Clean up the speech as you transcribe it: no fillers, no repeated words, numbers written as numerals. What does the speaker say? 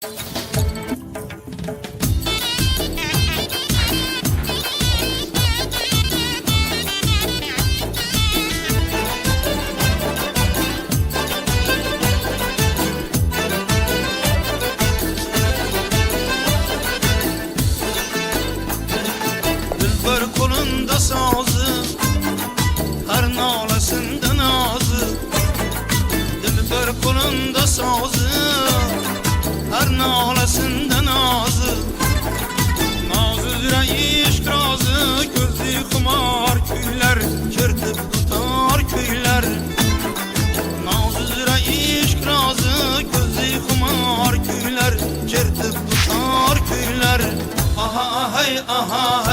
Dilber kolunda sazı, her nalasında nazı. Dilber kolunda sazı, her nalasında nazı. Nazı yüreği işk razı, gözü kumar küyler, çırtıp tutar küyler. Nazı yüreği işk razı, gözü kumar küyler, çırtıp tutar küyler. Aha hey aha